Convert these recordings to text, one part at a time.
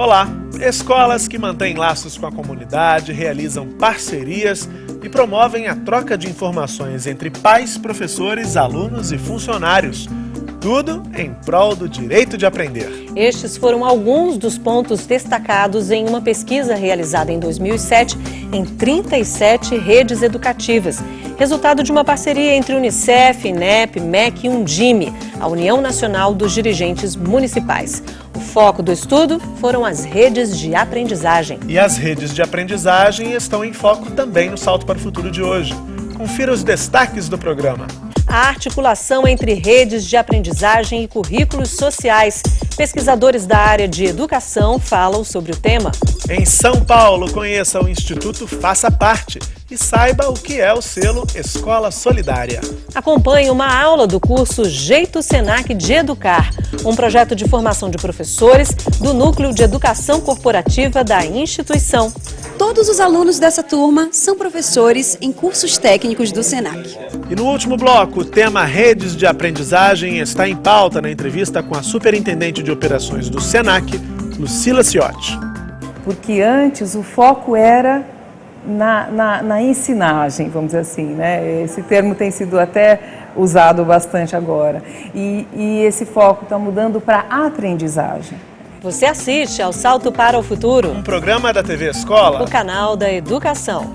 Olá! Escolas que mantêm laços com a comunidade, realizam parcerias e promovem a troca de informações entre pais, professores, alunos e funcionários. Tudo em prol do direito de aprender. Estes foram alguns dos pontos destacados em uma pesquisa realizada em 2007 em 37 redes educativas. Resultado de uma parceria entre Unicef, INEP, MEC e Undime, a União Nacional dos Dirigentes Municipais. O foco do estudo foram as redes de aprendizagem. E as redes de aprendizagem estão em foco também no Salto para o Futuro de hoje. Confira os destaques do programa. A articulação entre redes de aprendizagem e currículos sociais. Pesquisadores da área de educação falam sobre o tema. Em São Paulo, conheça o Instituto Faça Parte e saiba o que é o selo Escola Solidária. Acompanhe uma aula do curso Jeito Senac de Educar, um projeto de formação de professores do Núcleo de Educação Corporativa da instituição. Todos os alunos dessa turma são professores em cursos técnicos do Senac. E no último bloco, o tema Redes de Aprendizagem está em pauta na entrevista com a Superintendente de Operações do Senac, Lucila Ciotti. Porque antes o foco era na ensinagem, vamos dizer assim, né? Esse termo tem sido até usado bastante agora. E esse foco está mudando para a aprendizagem. Você assiste ao Salto para o Futuro, Um programa da TV Escola, o canal da educação.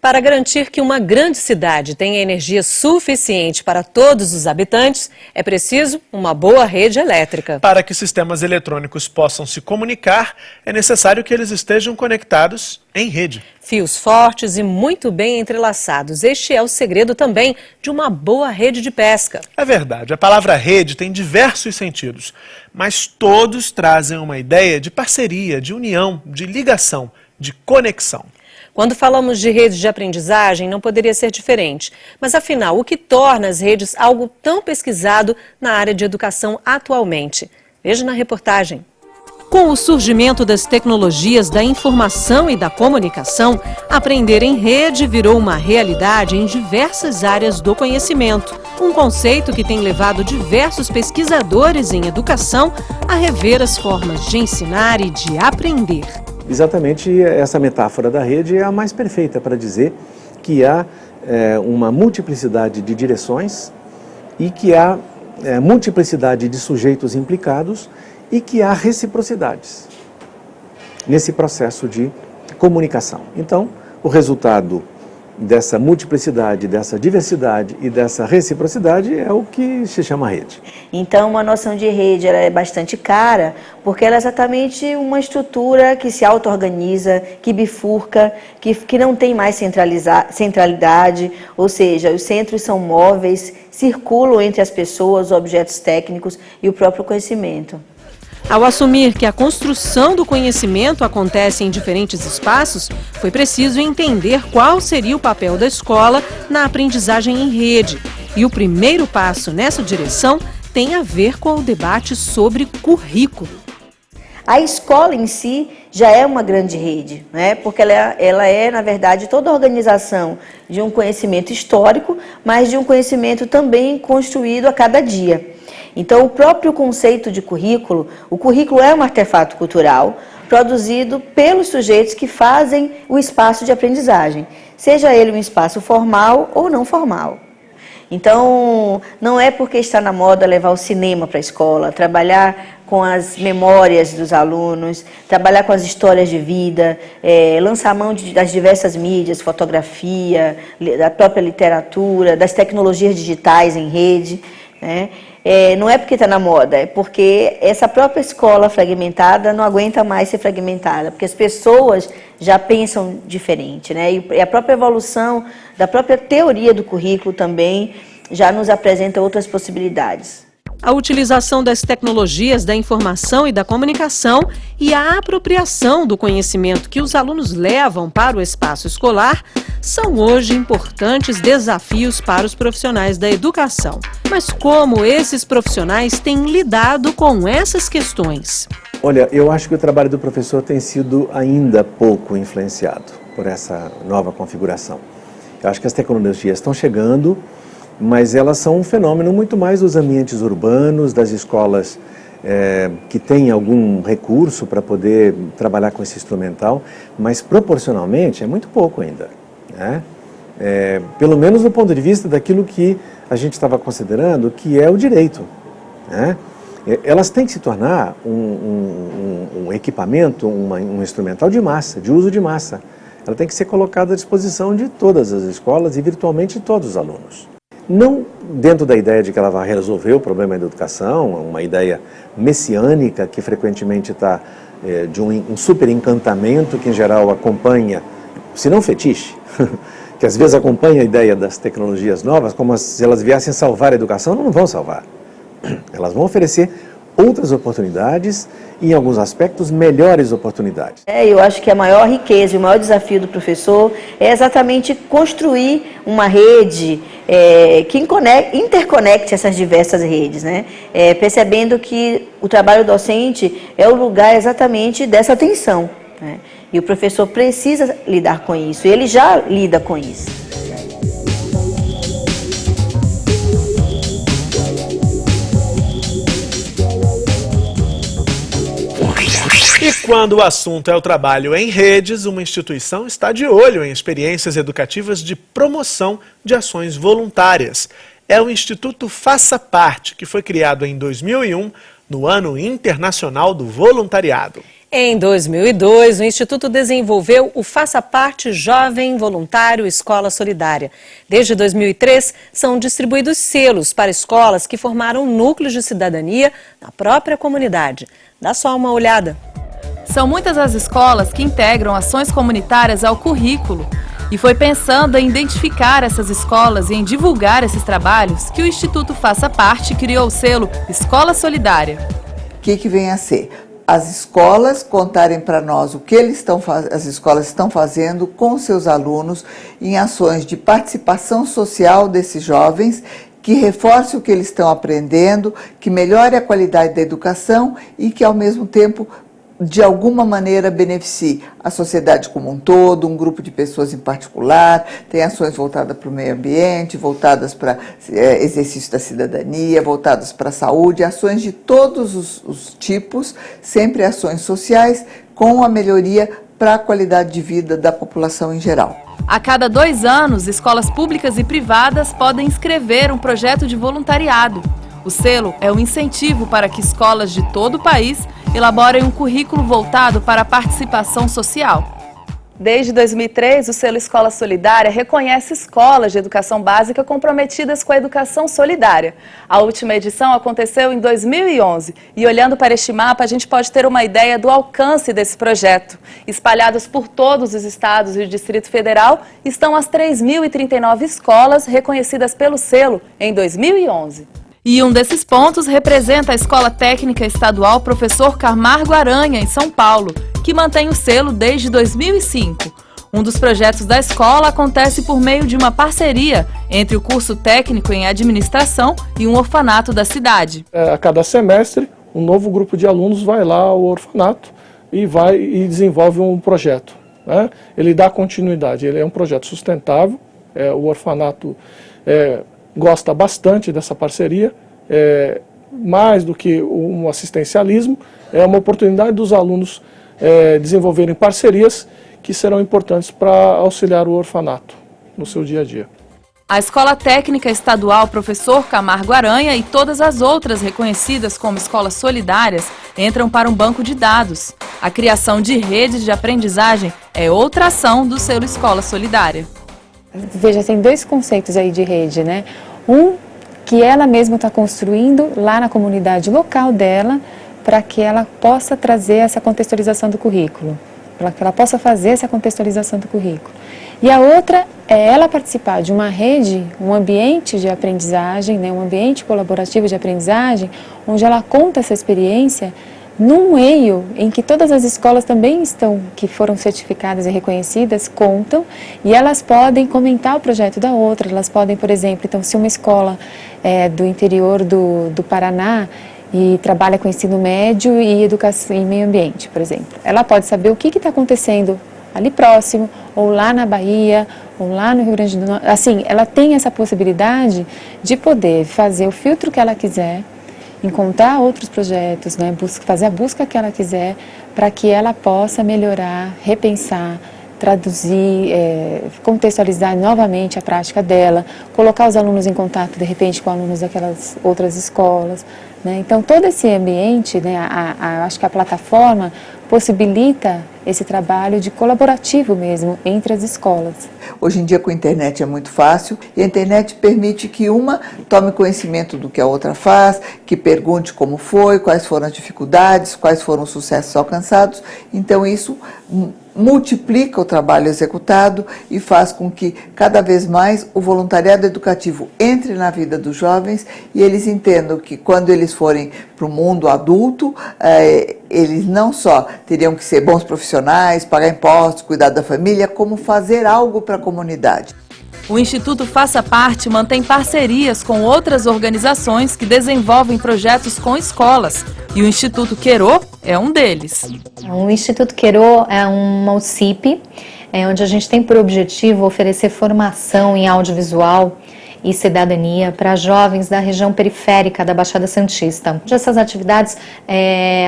Para garantir que uma grande cidade tenha energia suficiente para todos os habitantes, é preciso uma boa rede elétrica. Para que sistemas eletrônicos possam se comunicar, é necessário que eles estejam conectados em rede. Fios fortes e muito bem entrelaçados. Este é o segredo também de uma boa rede de pesca. É verdade, a palavra rede tem diversos sentidos, mas todos trazem uma ideia de parceria, de união, de ligação, de conexão. Quando falamos de redes de aprendizagem, não poderia ser diferente. Mas, afinal, o que torna as redes algo tão pesquisado na área de educação atualmente? Veja na reportagem. Com o surgimento das tecnologias da informação e da comunicação, aprender em rede virou uma realidade em diversas áreas do conhecimento. Um conceito que tem levado diversos pesquisadores em educação a rever as formas de ensinar e de aprender. Exatamente essa metáfora da rede é a mais perfeita para dizer que há uma multiplicidade de direções e que há multiplicidade de sujeitos implicados e que há reciprocidades nesse processo de comunicação. Então, o resultado dessa multiplicidade, dessa diversidade e dessa reciprocidade é o que se chama rede. Então, uma noção de rede ela é bastante cara, porque ela é exatamente uma estrutura que se auto-organiza, que bifurca, que não tem mais centralidade, ou seja, os centros são móveis, circulam entre as pessoas, objetos técnicos e o próprio conhecimento. Ao assumir que a construção do conhecimento acontece em diferentes espaços, foi preciso entender qual seria o papel da escola na aprendizagem em rede. E o primeiro passo nessa direção tem a ver com o debate sobre currículo. A escola em si já é uma grande rede, né? Porque ela é, na verdade, toda a organização de um conhecimento histórico, mas de um conhecimento também construído a cada dia. Então, o próprio conceito de currículo, o currículo é um artefato cultural produzido pelos sujeitos que fazem o espaço de aprendizagem, seja ele um espaço formal ou não formal. Então, não é porque está na moda levar o cinema para a escola, trabalhar com as memórias dos alunos, trabalhar com as histórias de vida, lançar mão das diversas mídias, fotografia, da própria literatura, das tecnologias digitais em rede, né? Não é porque está na moda, é porque essa própria escola fragmentada não aguenta mais ser fragmentada, porque as pessoas já pensam diferente, né? E a própria evolução da própria teoria do currículo também já nos apresenta outras possibilidades. A utilização das tecnologias da informação e da comunicação e a apropriação do conhecimento que os alunos levam para o espaço escolar são hoje importantes desafios para os profissionais da educação. Mas como esses profissionais têm lidado com essas questões? Olha, eu acho que o trabalho do professor tem sido ainda pouco influenciado por essa nova configuração. Eu acho que as tecnologias estão chegando, mas elas são um fenômeno muito mais dos ambientes urbanos, das escolas que têm algum recurso para poder trabalhar com esse instrumental, mas proporcionalmente é muito pouco ainda, né? Pelo menos do ponto de vista daquilo que a gente estava considerando que é o direito, né? Elas têm que se tornar um equipamento, um instrumental de massa, de uso de massa. Ela tem que ser colocada à disposição de todas as escolas e virtualmente de todos os alunos. Não dentro da ideia de que ela vai resolver o problema da educação, uma ideia messiânica que frequentemente está de um super encantamento que em geral acompanha, se não fetiche, que às vezes acompanha a ideia das tecnologias novas, como se elas viessem salvar a educação. Não vão salvar. Elas vão oferecer outras oportunidades e, em alguns aspectos, melhores oportunidades. Eu acho que a maior riqueza e o maior desafio do professor é exatamente construir uma rede que interconecte essas diversas redes, né? Percebendo que o trabalho docente é o lugar exatamente dessa atenção, né? E o professor precisa lidar com isso, e ele já lida com isso. E quando o assunto é o trabalho em redes, uma instituição está de olho em experiências educativas de promoção de ações voluntárias. É o Instituto Faça Parte, que foi criado em 2001, no Ano Internacional do Voluntariado. Em 2002, o Instituto desenvolveu o Faça Parte Jovem Voluntário Escola Solidária. Desde 2003, são distribuídos selos para escolas que formaram núcleos de cidadania na própria comunidade. Dá só uma olhada. São muitas as escolas que integram ações comunitárias ao currículo. E foi pensando em identificar essas escolas e em divulgar esses trabalhos que o Instituto Faça Parte criou o selo Escola Solidária. O que vem a ser? As escolas contarem para nós o que as escolas estão fazendo com seus alunos em ações de participação social desses jovens, que reforce o que eles estão aprendendo, que melhore a qualidade da educação e que, ao mesmo tempo, de alguma maneira beneficie a sociedade como um todo, um grupo de pessoas em particular. Tem ações voltadas para o meio ambiente, voltadas para exercício da cidadania, voltadas para a saúde, ações de todos os tipos, sempre ações sociais com a melhoria para a qualidade de vida da população em geral. A cada 2 anos, escolas públicas e privadas podem inscrever um projeto de voluntariado. O selo é um incentivo para que escolas de todo o país elaborem um currículo voltado para a participação social. Desde 2003, o selo Escola Solidária reconhece escolas de educação básica comprometidas com a educação solidária. A última edição aconteceu em 2011 e, olhando para este mapa, a gente pode ter uma ideia do alcance desse projeto. Espalhados por todos os estados e o Distrito Federal, estão as 3.039 escolas reconhecidas pelo selo em 2011. E um desses pontos representa a Escola Técnica Estadual Professor Camargo Aranha, em São Paulo, que mantém o selo desde 2005. Um dos projetos da escola acontece por meio de uma parceria entre o curso técnico em administração e um orfanato da cidade. A cada semestre, um novo grupo de alunos vai lá ao orfanato e desenvolve um projeto, né? Ele dá continuidade, ele é um projeto sustentável, o orfanato gosta bastante dessa parceria, mais do que um assistencialismo, é uma oportunidade dos alunos desenvolverem parcerias que serão importantes para auxiliar o orfanato no seu dia a dia. A Escola Técnica Estadual Professor Camargo Aranha e todas as outras reconhecidas como escolas solidárias entram para um banco de dados. A criação de redes de aprendizagem é outra ação do selo Escola Solidária. Veja, tem 2 conceitos aí de rede, né? Um, que ela mesma está construindo lá na comunidade local dela, para que ela possa trazer essa contextualização do currículo, para que ela possa fazer essa contextualização do currículo. E a outra é ela participar de uma rede, um ambiente de aprendizagem, né, um ambiente colaborativo de aprendizagem, onde ela conta essa experiência num meio em que todas as escolas também estão, que foram certificadas e reconhecidas, contam, e elas podem comentar o projeto da outra. Elas podem, por exemplo, então, se uma escola do interior do Paraná e trabalha com ensino médio e educação e meio ambiente, por exemplo. Ela pode saber o que está acontecendo ali próximo, ou lá na Bahia, ou lá no Rio Grande do Norte. Assim, ela tem essa possibilidade de poder fazer o filtro que ela quiser, encontrar outros projetos, né, fazer a busca que ela quiser, para que ela possa melhorar, repensar, traduzir, contextualizar novamente a prática dela, colocar os alunos em contato, de repente, com alunos daquelas outras escolas, né? Então, todo esse ambiente, né, acho que a plataforma possibilita esse trabalho de colaborativo mesmo entre as escolas. Hoje em dia com a internet é muito fácil e a internet permite que uma tome conhecimento do que a outra faz, que pergunte como foi, quais foram as dificuldades, quais foram os sucessos alcançados. Então isso multiplica o trabalho executado e faz com que cada vez mais o voluntariado educativo entre na vida dos jovens e eles entendam que quando eles forem para o mundo adulto, eles não só teriam que ser bons profissionais, pagar impostos, cuidar da família, como fazer algo para a comunidade. O Instituto Faça Parte mantém parcerias com outras organizações que desenvolvem projetos com escolas. E o Instituto Querô é um deles. O Instituto Querô é uma UCIP, onde a gente tem por objetivo oferecer formação em audiovisual e cidadania para jovens da região periférica da Baixada Santista. Essas atividades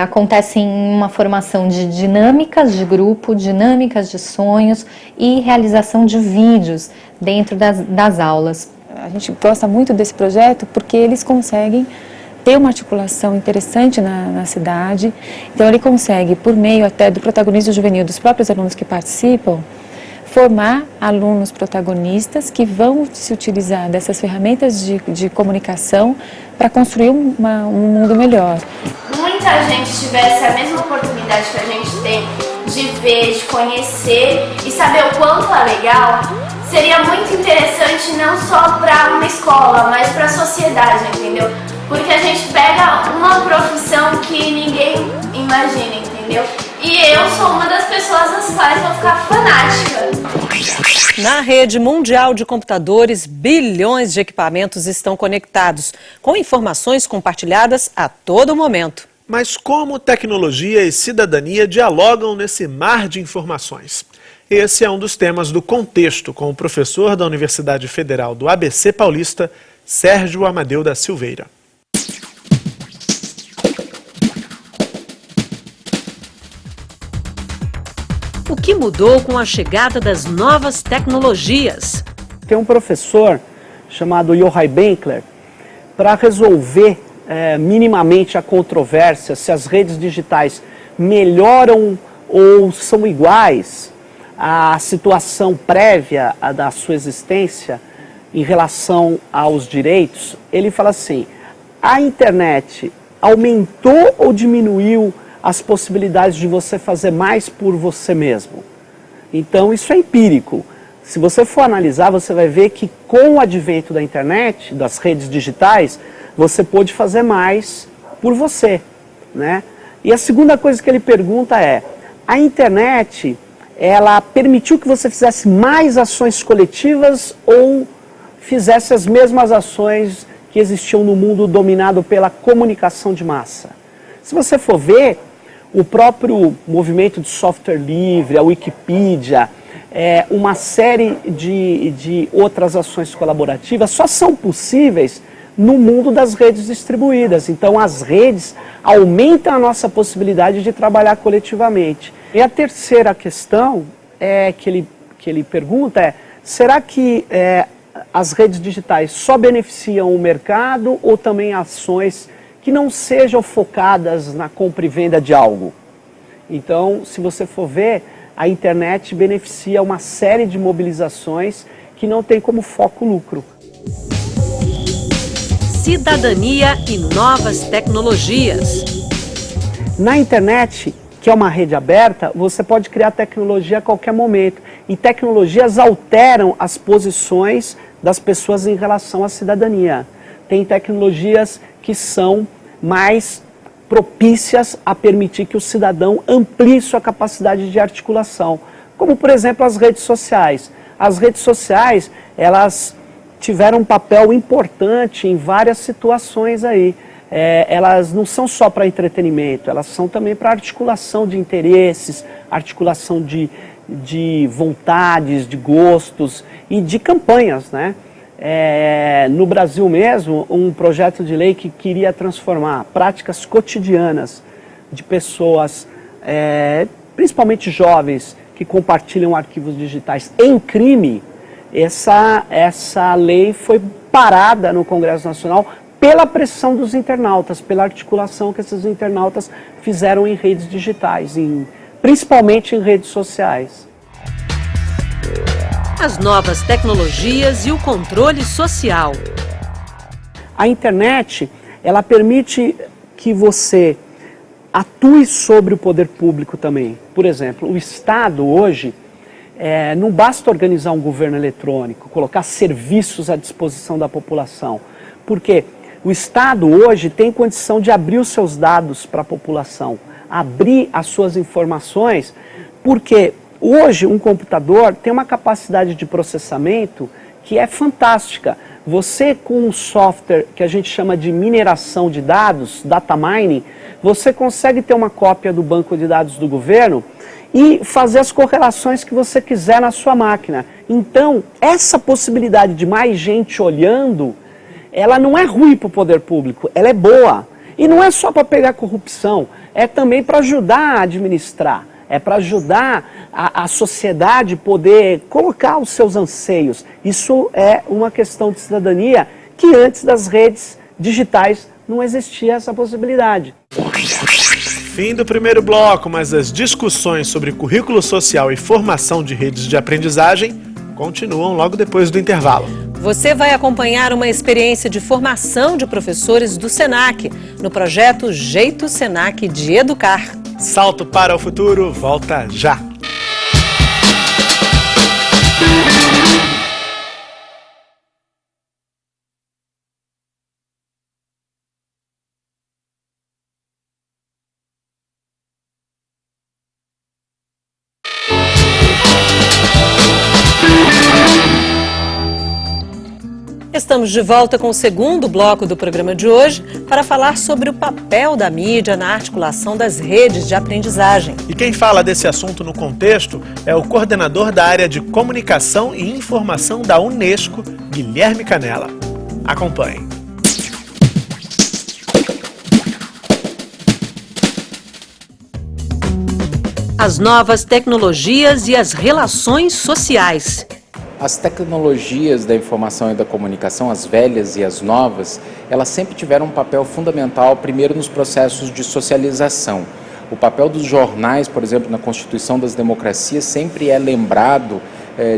acontecem em uma formação de dinâmicas de grupo, dinâmicas de sonhos e realização de vídeos dentro das aulas. A gente gosta muito desse projeto porque eles conseguem ter uma articulação interessante na cidade. Então ele consegue, por meio até do protagonismo juvenil dos próprios alunos que participam, formar alunos protagonistas que vão se utilizar dessas ferramentas de comunicação para construir um mundo melhor. Muita gente tivesse a mesma oportunidade que a gente tem de ver, de conhecer e saber o quanto é legal, seria muito interessante não só para uma escola, mas para a sociedade, entendeu? Porque a gente pega uma profissão que ninguém imagina, entendeu? E eu sou uma das pessoas das quais vou ficar fanática. Na rede mundial de computadores, bilhões de equipamentos estão conectados, com informações compartilhadas a todo momento. Mas como tecnologia e cidadania dialogam nesse mar de informações? Esse é um dos temas do Contexto, com o professor da Universidade Federal do ABC Paulista, Sérgio Amadeu da Silveira. O que mudou com a chegada das novas tecnologias? Tem um professor chamado Yochai Benkler para resolver minimamente a controvérsia se as redes digitais melhoram ou são iguais à situação prévia da sua existência em relação aos direitos. Ele fala assim: a internet aumentou ou diminuiu as possibilidades de você fazer mais por você mesmo? Então isso é empírico. Se você for analisar, você vai ver que com o advento da internet, das redes digitais, você pôde fazer mais por você, né? E a segunda coisa que ele pergunta é: a internet, ela permitiu que você fizesse mais ações coletivas ou fizesse as mesmas ações que existiam no mundo dominado pela comunicação de massa? Se você for ver, o próprio movimento de software livre, a Wikipedia, uma série de outras ações colaborativas só são possíveis no mundo das redes distribuídas. Então as redes aumentam a nossa possibilidade de trabalhar coletivamente. E a terceira questão que ele pergunta é: será que as redes digitais só beneficiam o mercado ou também ações que não sejam focadas na compra e venda de algo? Então, se você for ver, a internet beneficia uma série de mobilizações que não tem como foco lucro. Cidadania e novas tecnologias. Na internet, que é uma rede aberta, você pode criar tecnologia a qualquer momento. E tecnologias alteram as posições das pessoas em relação à cidadania. Tem tecnologias que são mais propícias a permitir que o cidadão amplie sua capacidade de articulação, como por exemplo as redes sociais. As redes sociais, elas tiveram um papel importante em várias situações aí. elas não são só para entretenimento, elas são também para articulação de interesses, articulação de vontades, de gostos e de campanhas, né? No Brasil mesmo, um projeto de lei que queria transformar práticas cotidianas de pessoas, principalmente jovens, que compartilham arquivos digitais em crime. Essa lei foi parada no Congresso Nacional pela pressão dos internautas, pela articulação que esses internautas fizeram em redes digitais, principalmente em redes sociais. As novas tecnologias e o controle social. A internet, ela permite que você atue sobre o poder público também. Por exemplo, o Estado hoje, não basta organizar um governo eletrônico, colocar serviços à disposição da população, porque o Estado hoje tem condição de abrir os seus dados para a população, abrir as suas informações, porque hoje um computador tem uma capacidade de processamento que é fantástica. Você, com um software que a gente chama de mineração de dados, data mining, você consegue ter uma cópia do banco de dados do governo e fazer as correlações que você quiser na sua máquina. Então, essa possibilidade de mais gente olhando, ela não é ruim para o poder público, ela é boa. E não é só para pegar corrupção, é também para ajudar a administrar, é para ajudar a sociedade poder colocar os seus anseios. Isso é uma questão de cidadania que antes das redes digitais não existia essa possibilidade. Fim do primeiro bloco, mas as discussões sobre currículo social e formação de redes de aprendizagem continuam logo depois do intervalo. Você vai acompanhar uma experiência de formação de professores do SENAC, no projeto Jeito SENAC de Educar. Salto para o futuro, volta já! Estamos de volta com o segundo bloco do programa de hoje para falar sobre o papel da mídia na articulação das redes de aprendizagem. E quem fala desse assunto no contexto é o coordenador da área de Comunicação e Informação da Unesco, Guilherme Canella. Acompanhe. As novas tecnologias e as relações sociais. As tecnologias da informação e da comunicação, as velhas e as novas, elas sempre tiveram um papel fundamental, primeiro nos processos de socialização. O papel dos jornais, por exemplo, na constituição das democracias, sempre é lembrado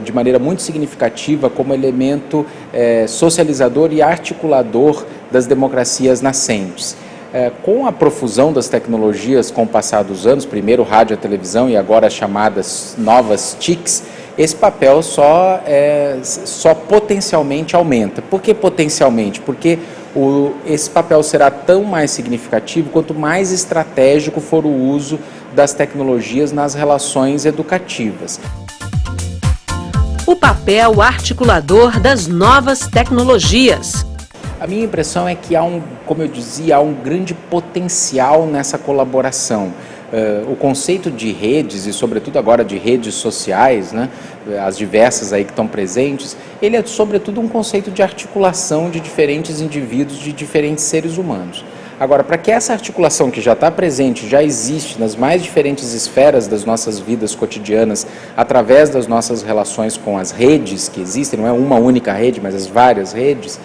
de maneira muito significativa como elemento socializador e articulador das democracias nascentes. Com a profusão das tecnologias com o passar dos anos, primeiro rádio e televisão e agora as chamadas novas TICs, esse papel só potencialmente aumenta. Por que potencialmente? Porque esse papel será tão mais significativo quanto mais estratégico for o uso das tecnologias nas relações educativas. O papel articulador das novas tecnologias. A minha impressão é que como eu dizia, há um grande potencial nessa colaboração. O conceito de redes, e sobretudo agora de redes sociais, né, as diversas aí que estão presentes, ele é sobretudo um conceito de articulação de diferentes indivíduos, de diferentes seres humanos. Agora, para que essa articulação que já está presente, já existe nas mais diferentes esferas das nossas vidas cotidianas, através das nossas relações com as redes que existem, não é uma única rede, mas as várias redes,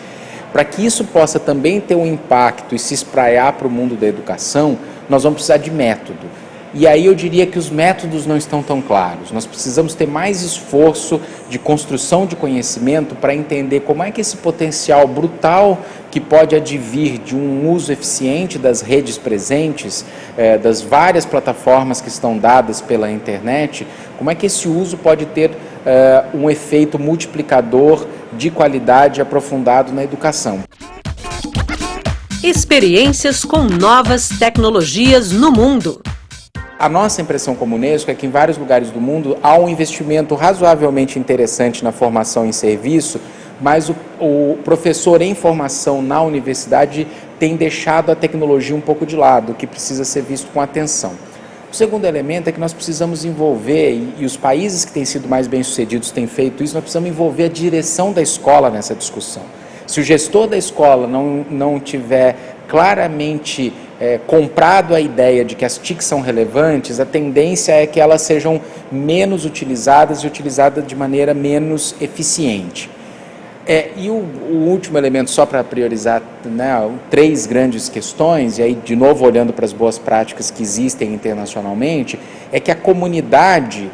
para que isso possa também ter um impacto e se espraiar para o mundo da educação, nós vamos precisar de método. E aí eu diria que os métodos não estão tão claros. Nós precisamos ter mais esforço de construção de conhecimento para entender como é que esse potencial brutal que pode advir de um uso eficiente das redes presentes, das várias plataformas que estão dadas pela internet, como é que esse uso pode ter um efeito multiplicador de qualidade aprofundado na educação. Experiências com novas tecnologias no mundo. A nossa impressão como Unesco é que em vários lugares do mundo há um investimento razoavelmente interessante na formação em serviço mas o professor em formação na universidade tem deixado a tecnologia um pouco de lado, o que precisa ser visto com atenção. O segundo elemento é que nós precisamos envolver, e os países que têm sido mais bem-sucedidos têm feito isso, nós precisamos envolver a direção da escola nessa discussão. Se o gestor da escola não tiver claramente comprado a ideia de que as TICs são relevantes, a tendência é que elas sejam menos utilizadas e utilizadas de maneira menos eficiente. E o último elemento, só para priorizar, né, 3 grandes questões, e aí de novo olhando para as boas práticas que existem internacionalmente, é que a comunidade,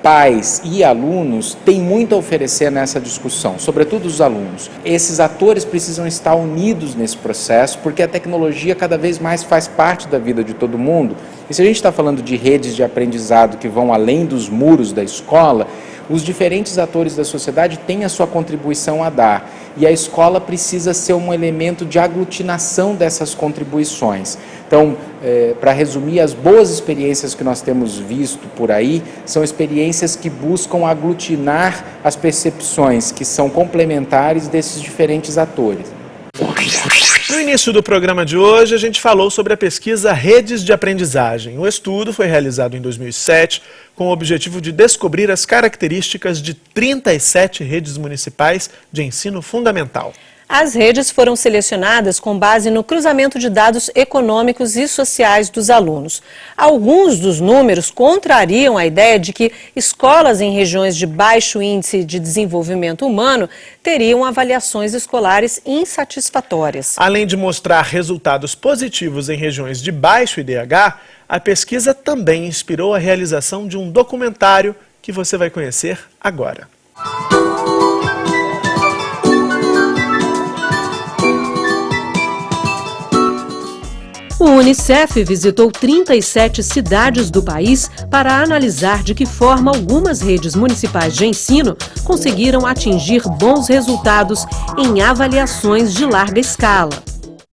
pais e alunos têm muito a oferecer nessa discussão, sobretudo os alunos. Esses atores precisam estar unidos nesse processo, porque a tecnologia cada vez mais faz parte da vida de todo mundo. E se a gente está falando de redes de aprendizado que vão além dos muros da escola, os diferentes atores da sociedade têm a sua contribuição a dar, e a escola precisa ser um elemento de aglutinação dessas contribuições. Então, para resumir, as boas experiências que nós temos visto por aí são experiências que buscam aglutinar as percepções que são complementares desses diferentes atores. No início do programa de hoje, a gente falou sobre a pesquisa Redes de Aprendizagem. O estudo foi realizado em 2007 com o objetivo de descobrir as características de 37 redes municipais de ensino fundamental. As redes foram selecionadas com base no cruzamento de dados econômicos e sociais dos alunos. Alguns dos números contrariam a ideia de que escolas em regiões de baixo índice de desenvolvimento humano teriam avaliações escolares insatisfatórias. Além de mostrar resultados positivos em regiões de baixo IDH, a pesquisa também inspirou a realização de um documentário que você vai conhecer agora. O Unicef visitou 37 cidades do país para analisar de que forma algumas redes municipais de ensino conseguiram atingir bons resultados em avaliações de larga escala.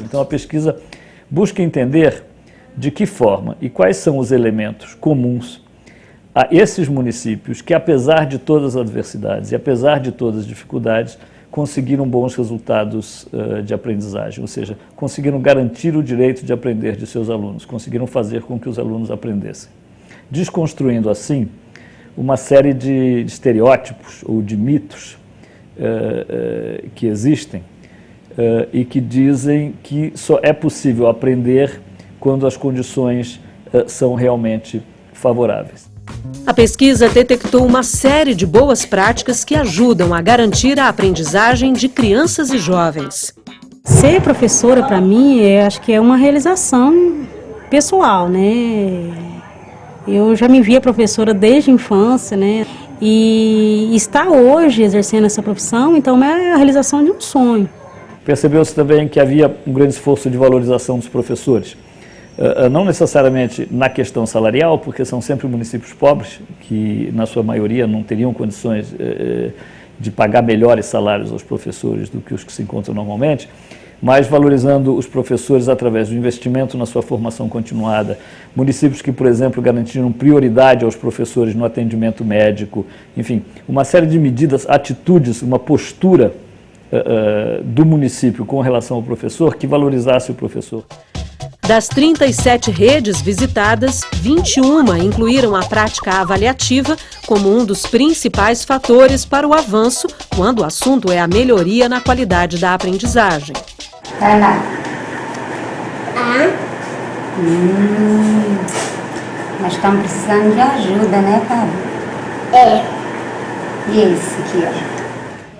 Então a pesquisa busca entender de que forma e quais são os elementos comuns a esses municípios que, apesar de todas as adversidades e apesar de todas as dificuldades, conseguiram bons resultados de aprendizagem, ou seja, conseguiram garantir o direito de aprender de seus alunos, conseguiram fazer com que os alunos aprendessem. Desconstruindo assim uma série de estereótipos ou de mitos que existem e que dizem que só é possível aprender quando as condições são realmente favoráveis. A pesquisa detectou uma série de boas práticas que ajudam a garantir a aprendizagem de crianças e jovens. Ser professora, para mim, acho que é uma realização pessoal, né? Eu já me via professora desde a infância, né? E estar hoje exercendo essa profissão, então, é a realização de um sonho. Percebeu-se também que havia um grande esforço de valorização dos professores. Não necessariamente na questão salarial, porque são sempre municípios pobres, que na sua maioria não teriam condições de pagar melhores salários aos professores do que os que se encontram normalmente, mas valorizando os professores através do investimento na sua formação continuada, municípios que, por exemplo, garantiram prioridade aos professores no atendimento médico, enfim, uma série de medidas, atitudes, uma postura do município com relação ao professor que valorizasse o professor. Das 37 redes visitadas, 21 incluíram a prática avaliativa como um dos principais fatores para o avanço quando o assunto é a melhoria na qualidade da aprendizagem. Vai lá. Nós estamos precisando de ajuda, né, Fábio? E esse aqui, ó.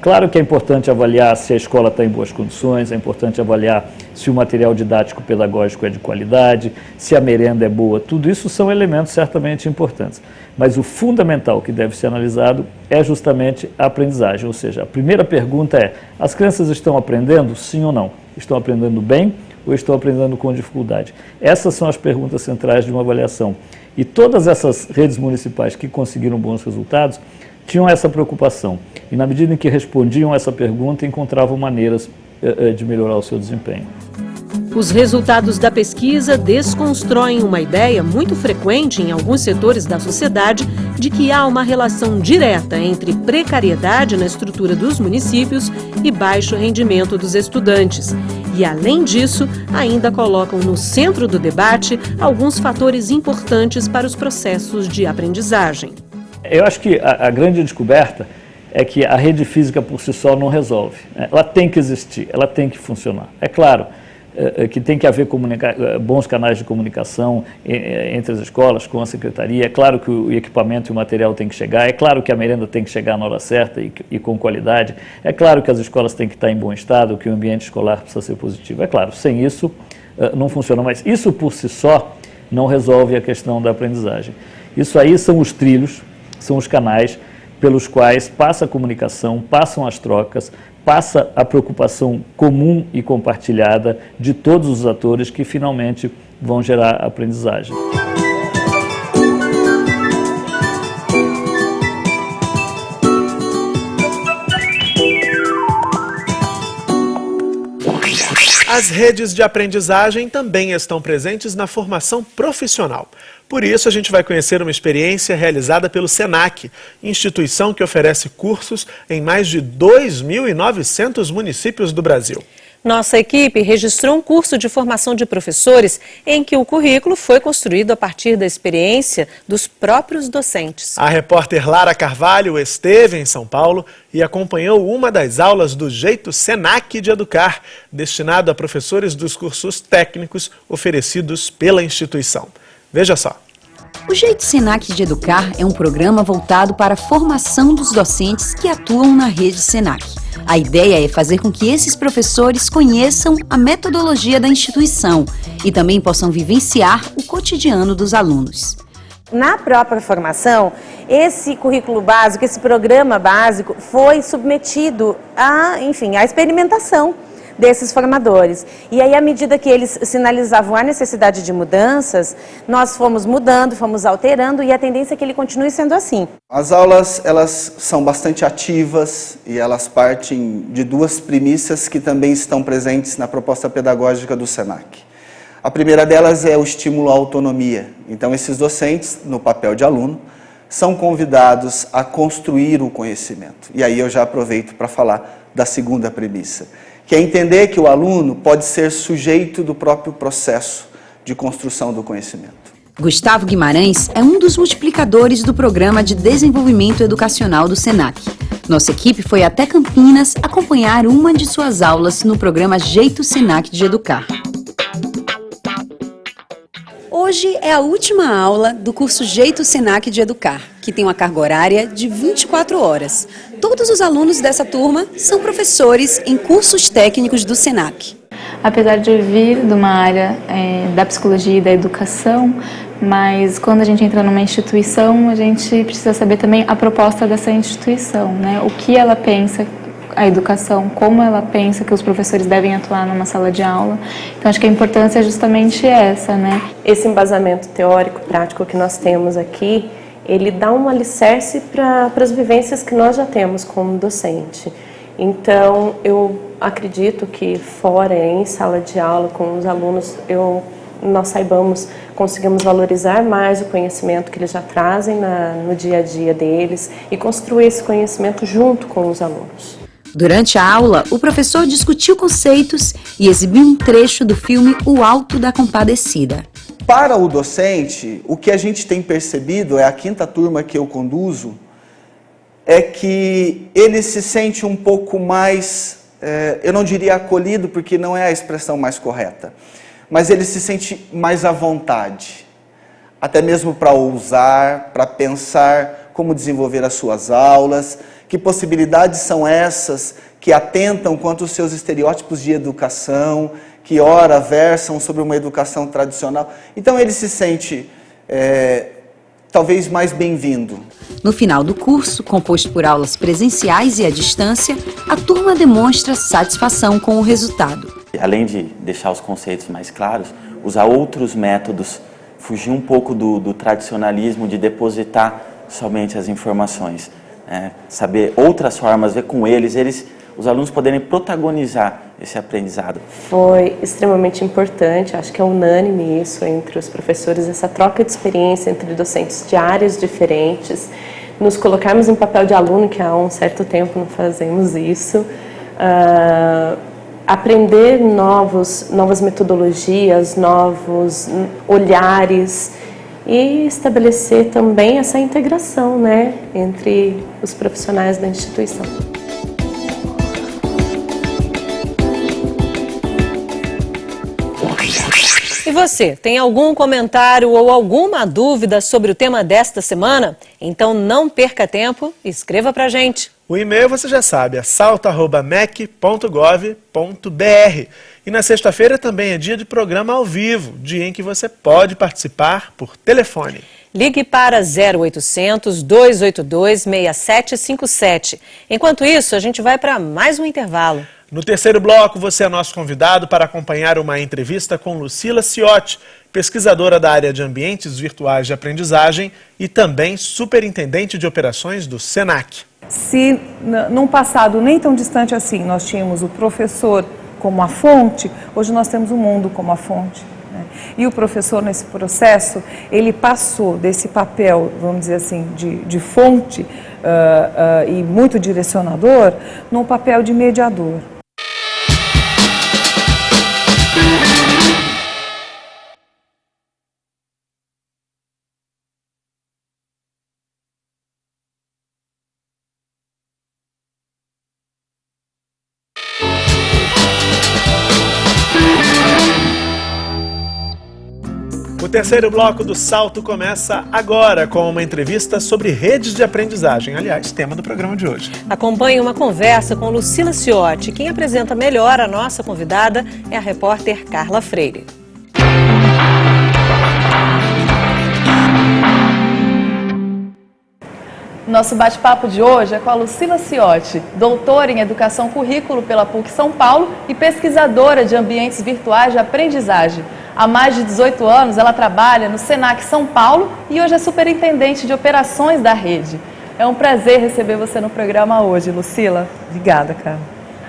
Claro que é importante avaliar se a escola está em boas condições, é importante avaliar se o material didático pedagógico é de qualidade, se a merenda é boa, tudo isso são elementos certamente importantes. Mas o fundamental que deve ser analisado é justamente a aprendizagem, ou seja, a primeira pergunta é: as crianças estão aprendendo, sim ou não? Estão aprendendo bem ou estão aprendendo com dificuldade? Essas são as perguntas centrais de uma avaliação. E todas essas redes municipais que conseguiram bons resultados tinham essa preocupação e, na medida em que respondiam essa pergunta, encontravam maneiras de melhorar o seu desempenho. Os resultados da pesquisa desconstroem uma ideia muito frequente em alguns setores da sociedade de que há uma relação direta entre precariedade na estrutura dos municípios e baixo rendimento dos estudantes. E, além disso, ainda colocam no centro do debate alguns fatores importantes para os processos de aprendizagem. Eu acho que a grande descoberta é que a rede física por si só não resolve. Ela tem que existir, ela tem que funcionar. É claro que tem que haver bons canais de comunicação entre as escolas, com a secretaria. É claro que o equipamento e o material tem que chegar. É claro que a merenda tem que chegar na hora certa e com qualidade. É claro que as escolas têm que estar em bom estado, que o ambiente escolar precisa ser positivo. É claro, sem isso não funciona. Mas isso por si só não resolve a questão da aprendizagem. Isso aí são os trilhos, são os canais pelos quais passa a comunicação, passam as trocas, passa a preocupação comum e compartilhada de todos os atores que finalmente vão gerar aprendizagem. As redes de aprendizagem também estão presentes na formação profissional. Por isso, a gente vai conhecer uma experiência realizada pelo SENAC, instituição que oferece cursos em mais de 2.900 municípios do Brasil. Nossa equipe registrou um curso de formação de professores em que o currículo foi construído a partir da experiência dos próprios docentes. A repórter Lara Carvalho esteve em São Paulo e acompanhou uma das aulas do Jeito SENAC de Educar, destinado a professores dos cursos técnicos oferecidos pela instituição. Veja só. O Jeito SENAC de Educar é um programa voltado para a formação dos docentes que atuam na rede SENAC. A ideia é fazer com que esses professores conheçam a metodologia da instituição e também possam vivenciar o cotidiano dos alunos. Na própria formação, esse currículo básico, esse programa básico foi submetido à experimentação desses formadores. E aí, à medida que eles sinalizavam a necessidade de mudanças, nós fomos mudando, fomos alterando e a tendência é que ele continue sendo assim. As aulas, elas são bastante ativas e elas partem de duas premissas que também estão presentes na proposta pedagógica do SENAC. A primeira delas é o estímulo à autonomia. Então, esses docentes, no papel de aluno, são convidados a construir o conhecimento. E aí eu já aproveito para falar da segunda premissa, que é entender que o aluno pode ser sujeito do próprio processo de construção do conhecimento. Gustavo Guimarães é um dos multiplicadores do Programa de Desenvolvimento Educacional do SENAC. Nossa equipe foi até Campinas acompanhar uma de suas aulas no programa Jeito SENAC de Educar. Hoje é a última aula do curso Jeito SENAC de Educar, que tem uma carga horária de 24 horas. Todos os alunos dessa turma são professores em cursos técnicos do SENAC. Apesar de eu vir de uma área da psicologia e da educação, mas quando a gente entra numa instituição, a gente precisa saber também a proposta dessa instituição, né? O que ela pensa, a educação, como ela pensa que os professores devem atuar numa sala de aula. Então, acho que a importância é justamente essa, né? Esse embasamento teórico, prático que nós temos aqui, ele dá um alicerce para as vivências que nós já temos como docente. Então, eu acredito que fora, em sala de aula, com os alunos, nós conseguimos valorizar mais o conhecimento que eles já trazem no dia a dia deles e construir esse conhecimento junto com os alunos. Durante a aula, o professor discutiu conceitos e exibiu um trecho do filme O Alto da Compadecida. Para o docente, o que a gente tem percebido, é a quinta turma que eu conduzo, é que ele se sente um pouco mais, eu não diria acolhido, porque não é a expressão mais correta, mas ele se sente mais à vontade, até mesmo para ousar, para pensar como desenvolver as suas aulas, que possibilidades são essas que atentam quanto aos seus estereótipos de educação, que ora versam sobre uma educação tradicional. Então ele se sente talvez mais bem-vindo. No final do curso, composto por aulas presenciais e à distância, a turma demonstra satisfação com o resultado. Além de deixar os conceitos mais claros, usar outros métodos, fugir um pouco do tradicionalismo de depositar somente as informações. Saber outras formas, ver com eles, os alunos poderem protagonizar esse aprendizado? Foi extremamente importante, acho que é unânime isso entre os professores, essa troca de experiência entre docentes de áreas diferentes, nos colocarmos em papel de aluno, que há um certo tempo não fazemos isso, aprender novas metodologias, novos olhares e estabelecer também essa integração, né, entre os profissionais da instituição. E você, tem algum comentário ou alguma dúvida sobre o tema desta semana? Então não perca tempo e escreva pra gente. O e-mail você já sabe, é salto@mec.gov.br. E na sexta-feira também é dia de programa ao vivo, dia em que você pode participar por telefone. Ligue para 0800 282 6757. Enquanto isso, a gente vai para mais um intervalo. No terceiro bloco, você é nosso convidado para acompanhar uma entrevista com Lucila Ciotti, pesquisadora da área de ambientes virtuais de aprendizagem e também superintendente de operações do SENAC. Se num passado nem tão distante assim nós tínhamos o professor como a fonte, hoje nós temos o mundo como a fonte. E o professor, nesse processo, ele passou desse papel, vamos dizer assim, de fonte e muito direcionador, num papel de mediador. O terceiro bloco do Salto começa agora com uma entrevista sobre redes de aprendizagem, aliás, tema do programa de hoje. Acompanhe uma conversa com Lucila Ciotti. Quem apresenta melhor a nossa convidada é a repórter Carla Freire. Nosso bate-papo de hoje é com a Lucila Ciotti, doutora em Educação Currículo pela PUC São Paulo e pesquisadora de ambientes virtuais de aprendizagem. Há mais de 18 anos, ela trabalha no SENAC São Paulo e hoje é superintendente de operações da rede. É um prazer receber você no programa hoje, Lucila. Obrigada, cara.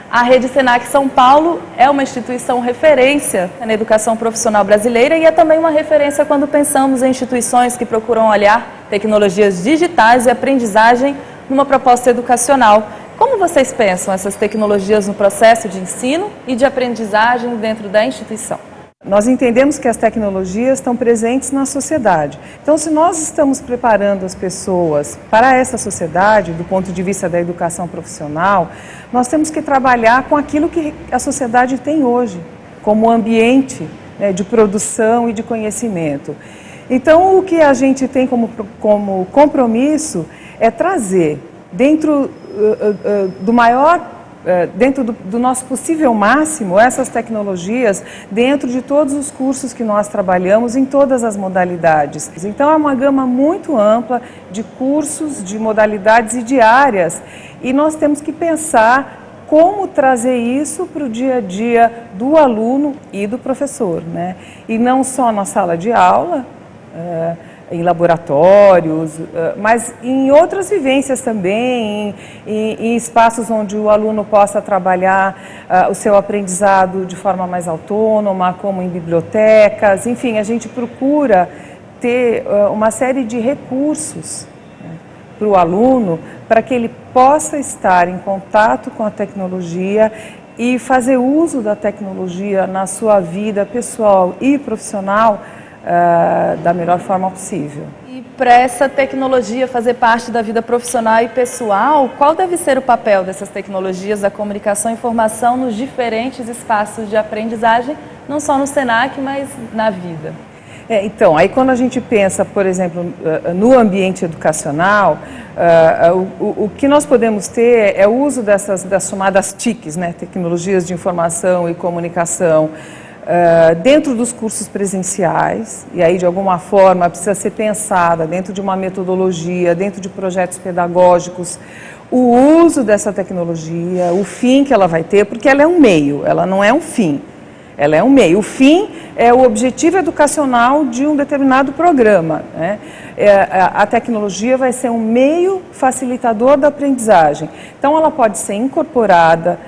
A Rede SENAC São Paulo é uma instituição referência na educação profissional brasileira e é também uma referência quando pensamos em instituições que procuram olhar tecnologias digitais e aprendizagem numa proposta educacional. Como vocês pensam essas tecnologias no processo de ensino e de aprendizagem dentro da instituição? Nós entendemos que as tecnologias estão presentes na sociedade. Então, se nós estamos preparando as pessoas para essa sociedade, do ponto de vista da educação profissional, nós temos que trabalhar com aquilo que a sociedade tem hoje, como ambiente, né, de produção e de conhecimento. Então, o que a gente tem como compromisso é trazer dentro dentro do nosso possível máximo, essas tecnologias dentro de todos os cursos que nós trabalhamos em todas as modalidades. Então é uma gama muito ampla de cursos, de modalidades e de áreas, e nós temos que pensar como trazer isso para o dia a dia do aluno e do professor, né? E não só na sala de aula, em laboratórios, mas em outras vivências também, em espaços onde o aluno possa trabalhar o seu aprendizado de forma mais autônoma, como em bibliotecas. Enfim, a gente procura ter uma série de recursos, né, para o aluno, para que ele possa estar em contato com a tecnologia e fazer uso da tecnologia na sua vida pessoal e profissional da melhor forma possível. E para essa tecnologia fazer parte da vida profissional e pessoal, qual deve ser o papel dessas tecnologias da comunicação e informação nos diferentes espaços de aprendizagem, não só no SENAC, mas na vida? Então, aí quando a gente pensa, por exemplo, no ambiente educacional, o que nós podemos ter é o uso das chamadas TICs, né, tecnologias de informação e comunicação, dentro dos cursos presenciais, e aí de alguma forma precisa ser pensada dentro de uma metodologia, dentro de projetos pedagógicos, o uso dessa tecnologia, o fim que ela vai ter, porque ela é um meio, ela não é um fim, ela é um meio. O fim é o objetivo educacional de um determinado programa, né? A tecnologia vai ser um meio facilitador da aprendizagem, então ela pode ser incorporada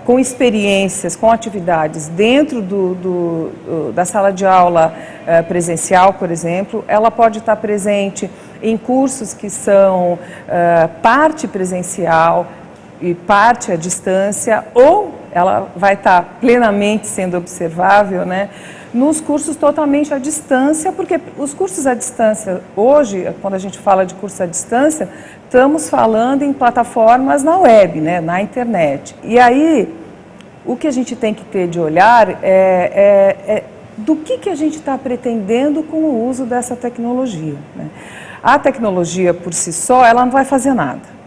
com experiências, com atividades dentro da sala de aula presencial, por exemplo. Ela pode estar presente em cursos que são parte presencial e parte à distância, ou ela vai estar plenamente sendo observável, né, nos cursos totalmente à distância, porque os cursos à distância, hoje, quando a gente fala de curso à distância, estamos falando em plataformas na web, né, na internet. E aí, o que a gente tem que ter de olhar é do que a gente está pretendendo com o uso dessa tecnologia, né? A tecnologia, por si só, ela não vai fazer nada.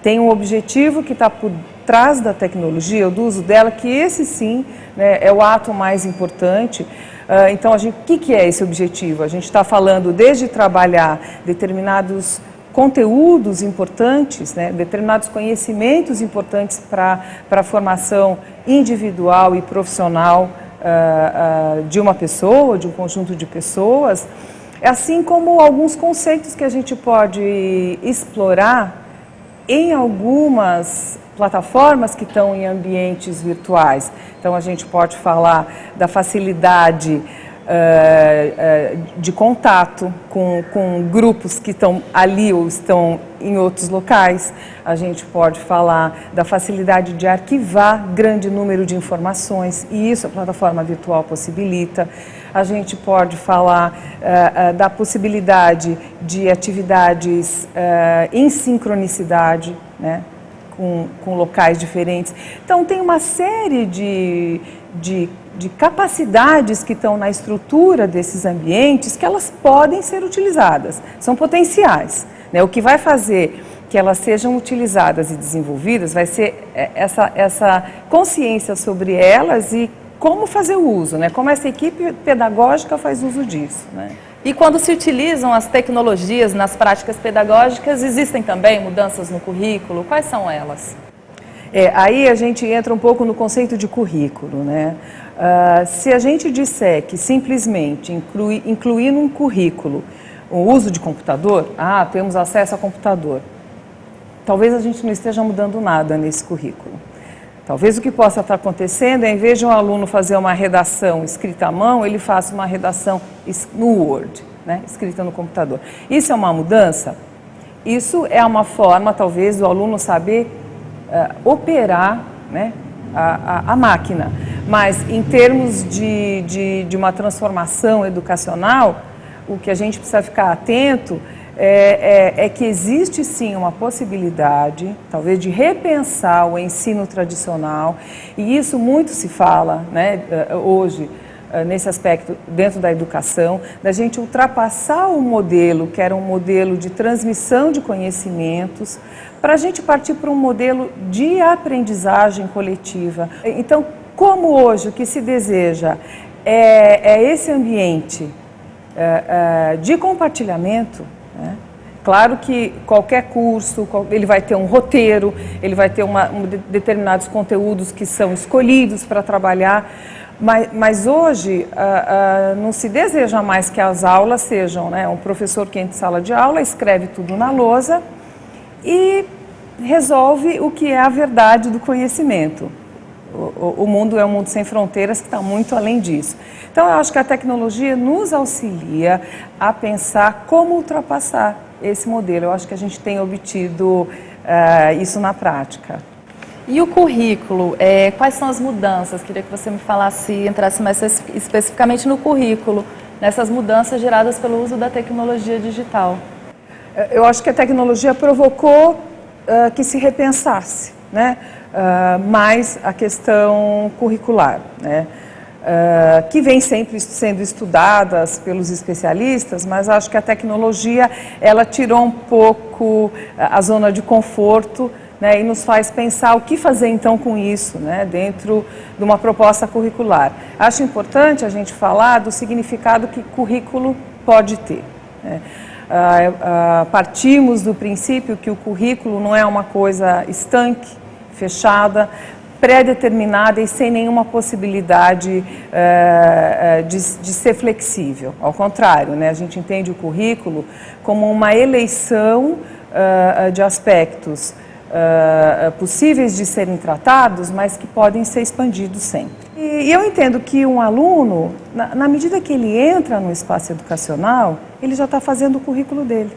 Tem um objetivo que está por trás da tecnologia, do uso dela, que esse sim, né, é o ato mais importante. Então, o que é esse objetivo? A gente está falando desde trabalhar determinados conteúdos importantes, né, determinados conhecimentos importantes para a formação individual e profissional de uma pessoa, de um conjunto de pessoas, assim como alguns conceitos que a gente pode explorar em algumas plataformas que estão em ambientes virtuais. Então, a gente pode falar da facilidade de contato com grupos que estão ali ou estão em outros locais. A gente pode falar da facilidade de arquivar grande número de informações, e isso a plataforma virtual possibilita. A gente pode falar da possibilidade de atividades em sincronicidade, né, com locais diferentes. Então, tem uma série de capacidades que estão na estrutura desses ambientes que elas podem ser utilizadas, são potenciais, né? O que vai fazer que elas sejam utilizadas e desenvolvidas vai ser essa consciência sobre elas e como fazer o uso, né? Como essa equipe pedagógica faz uso disso, né? E quando se utilizam as tecnologias nas práticas pedagógicas, existem também mudanças no currículo? Quais são elas? Aí a gente entra um pouco no conceito de currículo, né? Se a gente disser que simplesmente incluir num currículo o uso de computador, temos acesso a computador, talvez a gente não esteja mudando nada nesse currículo. Talvez o que possa estar acontecendo é, em vez de um aluno fazer uma redação escrita à mão, ele faça uma redação no Word, né, escrita no computador. Isso é uma mudança? Isso é uma forma, talvez, do aluno saber operar, né, a máquina. Mas, em termos de uma transformação educacional, o que a gente precisa ficar atento é que existe sim uma possibilidade, talvez, de repensar o ensino tradicional, e isso muito se fala, né, hoje, nesse aspecto, dentro da educação, da gente ultrapassar o modelo, que era um modelo de transmissão de conhecimentos, para a gente partir para um modelo de aprendizagem coletiva. Então, como hoje o que se deseja é esse ambiente de compartilhamento, né? Claro que qualquer curso, ele vai ter um roteiro, ele vai ter determinados conteúdos que são escolhidos para trabalhar, mas hoje não se deseja mais que as aulas sejam, né, um professor que entra em sala de aula, escreve tudo na lousa e resolve o que é a verdade do conhecimento. O mundo é um mundo sem fronteiras que está muito além disso. Então, eu acho que a tecnologia nos auxilia a pensar como ultrapassar esse modelo. Eu acho que a gente tem obtido isso na prática. E o currículo, quais são as mudanças? Queria que você me falasse, entrasse mais especificamente no currículo, nessas mudanças geradas pelo uso da tecnologia digital. Eu acho que a tecnologia provocou que se repensasse, né, mais a questão curricular, né, que vem sempre sendo estudadas pelos especialistas, mas acho que a tecnologia ela tirou um pouco a zona de conforto, né, e nos faz pensar o que fazer então com isso, né, dentro de uma proposta curricular. Acho importante a gente falar do significado que currículo pode ter, né. Partimos do princípio que o currículo não é uma coisa estanque, fechada, pré-determinada e sem nenhuma possibilidade de ser flexível. Ao contrário, né, a gente entende o currículo como uma eleição de aspectos possíveis de serem tratados, mas que podem ser expandidos sempre. E eu entendo que um aluno, na medida que ele entra no espaço educacional, ele já está fazendo o currículo dele.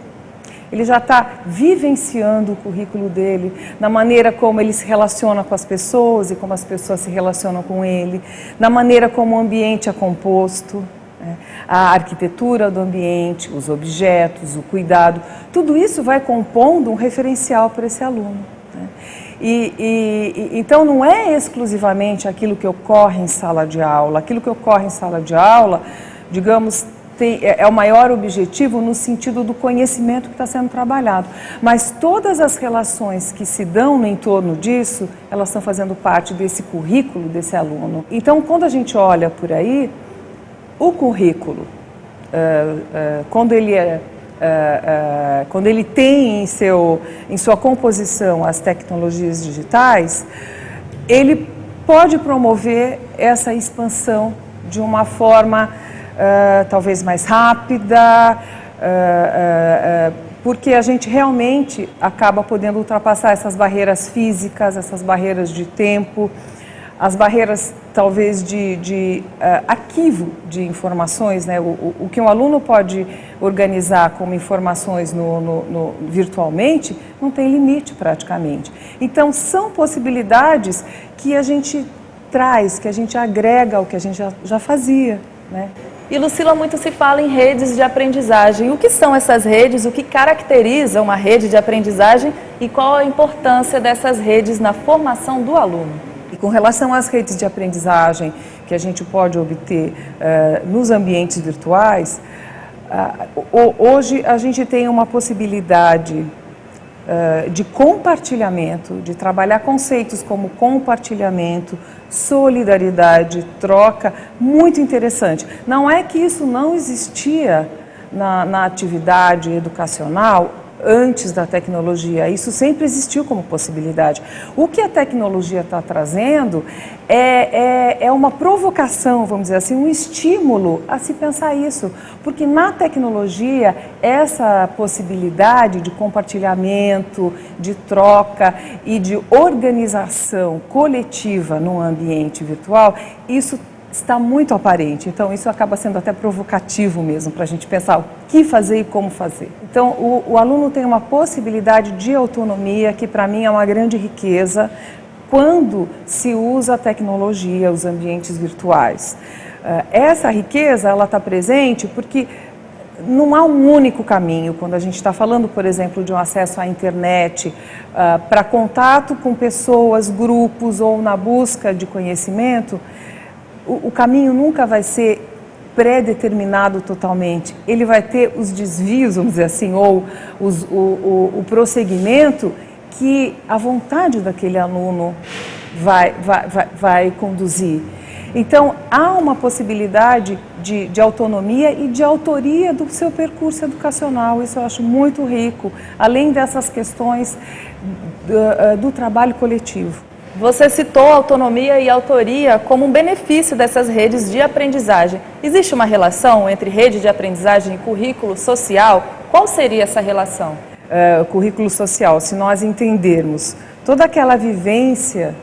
Ele já está vivenciando o currículo dele, na maneira como ele se relaciona com as pessoas e como as pessoas se relacionam com ele, na maneira como o ambiente é composto, né? A arquitetura do ambiente, os objetos, o cuidado, tudo isso vai compondo um referencial para esse aluno, né? Então não é exclusivamente aquilo que ocorre em sala de aula. Aquilo que ocorre em sala de aula, digamos, é o maior objetivo no sentido do conhecimento que está sendo trabalhado. Mas todas as relações que se dão no entorno disso, elas estão fazendo parte desse currículo desse aluno. Então, quando a gente olha por aí, o currículo, quando ele tem em sua composição as tecnologias digitais, ele pode promover essa expansão de uma forma talvez mais rápida, porque a gente realmente acaba podendo ultrapassar essas barreiras físicas, essas barreiras de tempo, as barreiras talvez de arquivo de informações, né? O que um aluno pode organizar como informações virtualmente não tem limite praticamente. Então são possibilidades que a gente traz, que a gente agrega ao que a gente já fazia, né? E, Lucila, muito se fala em redes de aprendizagem. O que são essas redes? O que caracteriza uma rede de aprendizagem e qual a importância dessas redes na formação do aluno? E com relação às redes de aprendizagem que a gente pode obter nos ambientes virtuais, hoje a gente tem uma possibilidade de compartilhamento, de trabalhar conceitos como compartilhamento, solidariedade, troca, muito interessante. Não é que isso não existia na atividade educacional antes da tecnologia, isso sempre existiu como possibilidade. O que a tecnologia está trazendo é uma provocação, vamos dizer assim, um estímulo a se pensar isso, porque na tecnologia essa possibilidade de compartilhamento, de troca e de organização coletiva no ambiente virtual, isso está muito aparente, então isso acaba sendo até provocativo mesmo para a gente pensar o que fazer e como fazer. Então o aluno tem uma possibilidade de autonomia que para mim é uma grande riqueza quando se usa a tecnologia, os ambientes virtuais. Essa riqueza ela está presente porque não há um único caminho. Quando a gente está falando, por exemplo, de um acesso à internet para contato com pessoas, grupos ou na busca de conhecimento, o caminho nunca vai ser pré-determinado totalmente. Ele vai ter os desvios, vamos dizer assim, ou o prosseguimento que a vontade daquele aluno vai conduzir. Então, há uma possibilidade de autonomia e de autoria do seu percurso educacional. Isso eu acho muito rico, além dessas questões do trabalho coletivo. Você citou autonomia e autoria como um benefício dessas redes de aprendizagem. Existe uma relação entre rede de aprendizagem e currículo social? Qual seria essa relação? Currículo social, se nós entendermos toda aquela vivência,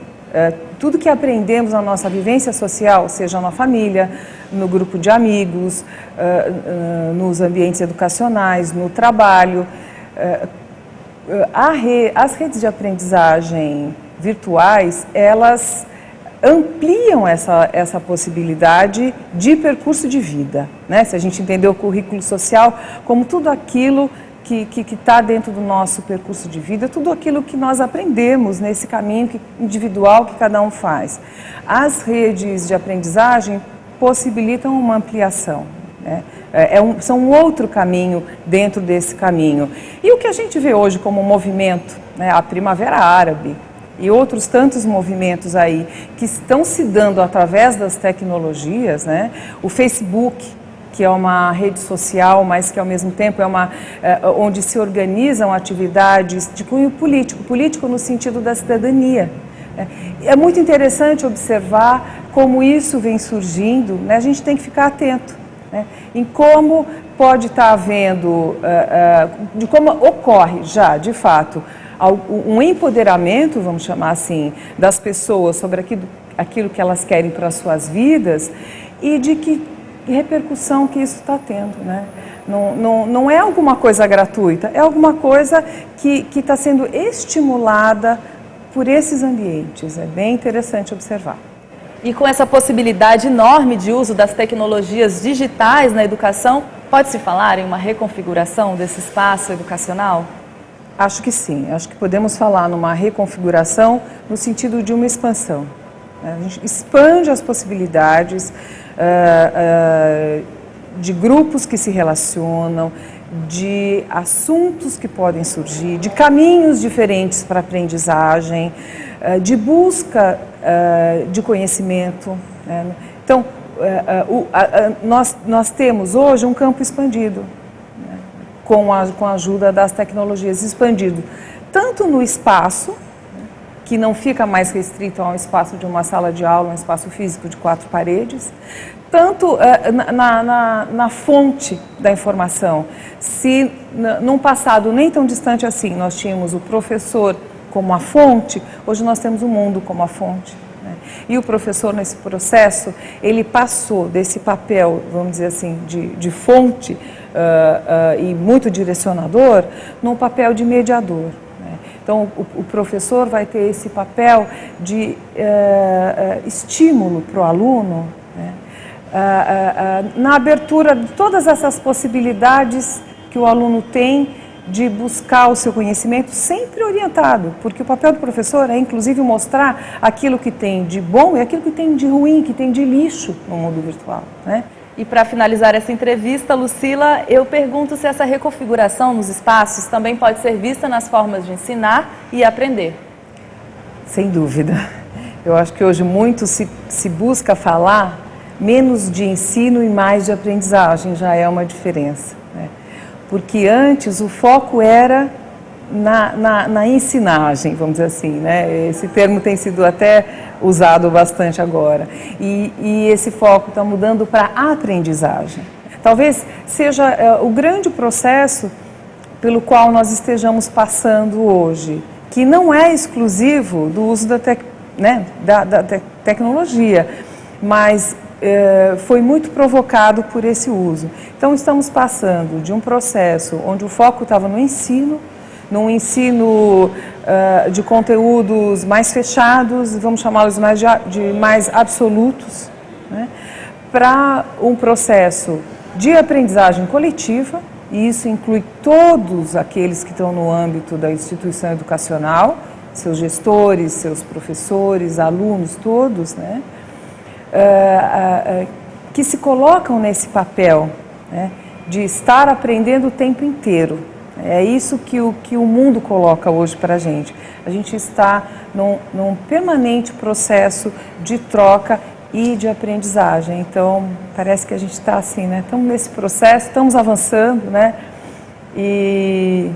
tudo que aprendemos na nossa vivência social, seja na família, no grupo de amigos, nos ambientes educacionais, no trabalho, as redes de aprendizagem virtuais, elas ampliam essa possibilidade de percurso de vida, né? Se a gente entender o currículo social como tudo aquilo que está dentro do nosso percurso de vida, tudo aquilo que nós aprendemos nesse caminho individual que cada um faz. As redes de aprendizagem possibilitam uma ampliação, né? São um outro caminho dentro desse caminho. E o que a gente vê hoje como movimento, né, a Primavera Árabe, e outros tantos movimentos aí que estão se dando através das tecnologias, né? O Facebook, que é uma rede social, mas que ao mesmo tempo é onde se organizam atividades de cunho político no sentido da cidadania. É muito interessante observar como isso vem surgindo, né? A gente tem que ficar atento, né, em como pode estar havendo, de como ocorre já, de fato, um empoderamento, vamos chamar assim, das pessoas sobre aquilo que elas querem para as suas vidas e de que repercussão que isso está tendo, né? Não é alguma coisa gratuita, é alguma coisa que está sendo estimulada por esses ambientes. É bem interessante observar. E com essa possibilidade enorme de uso das tecnologias digitais na educação, pode-se falar em uma reconfiguração desse espaço educacional? Acho que sim, acho que podemos falar numa reconfiguração no sentido de uma expansão. A gente expande as possibilidades de grupos que se relacionam, de assuntos que podem surgir, de caminhos diferentes para a aprendizagem, de busca de conhecimento. Então, nós temos hoje um campo expandido, né, com a ajuda das tecnologias, expandido tanto no espaço, que não fica mais restrito a um espaço de uma sala de aula, um espaço físico de 4 paredes, tanto na fonte da informação. Se num passado nem tão distante assim nós tínhamos o professor como a fonte, hoje nós temos o mundo como a fonte, né? E o professor, nesse processo, ele passou desse papel, vamos dizer assim, de fonte e muito direcionador, num papel de mediador. Então, o professor vai ter esse papel de estímulo para o aluno, né, na abertura de todas essas possibilidades que o aluno tem de buscar o seu conhecimento, sempre orientado, porque o papel do professor é, inclusive, mostrar aquilo que tem de bom e aquilo que tem de ruim, que tem de lixo no mundo virtual, né? E para finalizar essa entrevista, Lucila, eu pergunto se essa reconfiguração nos espaços também pode ser vista nas formas de ensinar e aprender. Sem dúvida. Eu acho que hoje muito se busca falar menos de ensino e mais de aprendizagem, já é uma diferença, né? Porque antes o foco era na ensinagem, vamos dizer assim, né? Esse termo tem sido até usado bastante agora. E esse foco está mudando para a aprendizagem. Talvez seja o grande processo pelo qual nós estejamos passando hoje, que não é exclusivo do uso da tecnologia, mas foi muito provocado por esse uso. Então, estamos passando de um processo onde o foco estava no ensino, num ensino de conteúdos mais fechados, vamos chamá-los de mais absolutos, né, para um processo de aprendizagem coletiva, e isso inclui todos aqueles que estão no âmbito da instituição educacional, seus gestores, seus professores, alunos, todos, né, que se colocam nesse papel, né, de estar aprendendo o tempo inteiro. É isso que o mundo coloca hoje para a gente. A gente está num permanente processo de troca e de aprendizagem. Então, parece que a gente está assim, né? Estamos nesse processo, estamos avançando, né? E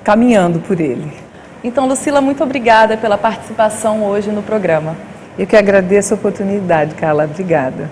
caminhando por ele. Então, Lucila, muito obrigada pela participação hoje no programa. Eu que agradeço a oportunidade, Carla. Obrigada.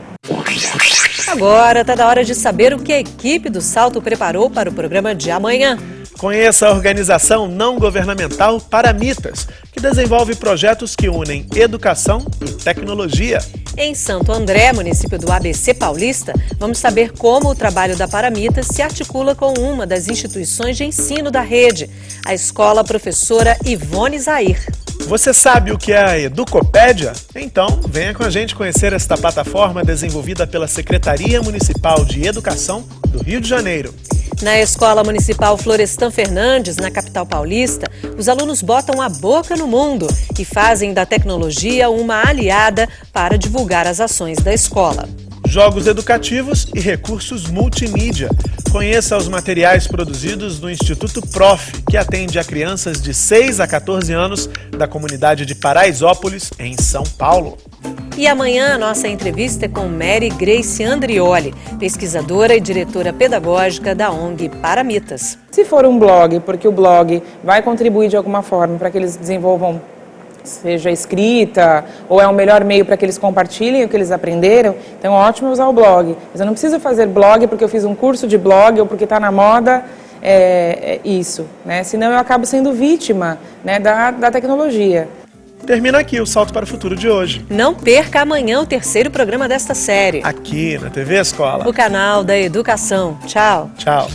Agora está na hora de saber o que a equipe do Salto preparou para o programa de amanhã. Conheça a organização não governamental Paramitas, que desenvolve projetos que unem educação e tecnologia. Em Santo André, município do ABC Paulista, vamos saber como o trabalho da Paramitas se articula com uma das instituições de ensino da rede, a Escola Professora Ivone Zair. Você sabe o que é a Educopédia? Então, venha com a gente conhecer esta plataforma desenvolvida pela Secretaria Municipal de Educação do Rio de Janeiro. Na Escola Municipal Florestan Fernandes, na capital paulista, os alunos botam a boca no mundo e fazem da tecnologia uma aliada para divulgar as ações da escola. Jogos educativos e recursos multimídia. Conheça os materiais produzidos no Instituto Prof, que atende a crianças de 6 a 14 anos da comunidade de Paraisópolis, em São Paulo. E amanhã a nossa entrevista é com Mary Grace Andrioli, pesquisadora e diretora pedagógica da ONG Paramitas. Se for um blog, porque o blog vai contribuir de alguma forma para que eles desenvolvam, seja escrita, ou é o melhor meio para que eles compartilhem o que eles aprenderam, então é ótimo usar o blog. Mas eu não preciso fazer blog porque eu fiz um curso de blog ou porque está na moda isso, né? Senão eu acabo sendo vítima, né, da tecnologia. Termina aqui o Salto para o Futuro de hoje. Não perca amanhã o terceiro programa desta série. Aqui na TV Escola. O canal da Educação. Tchau. Tchau.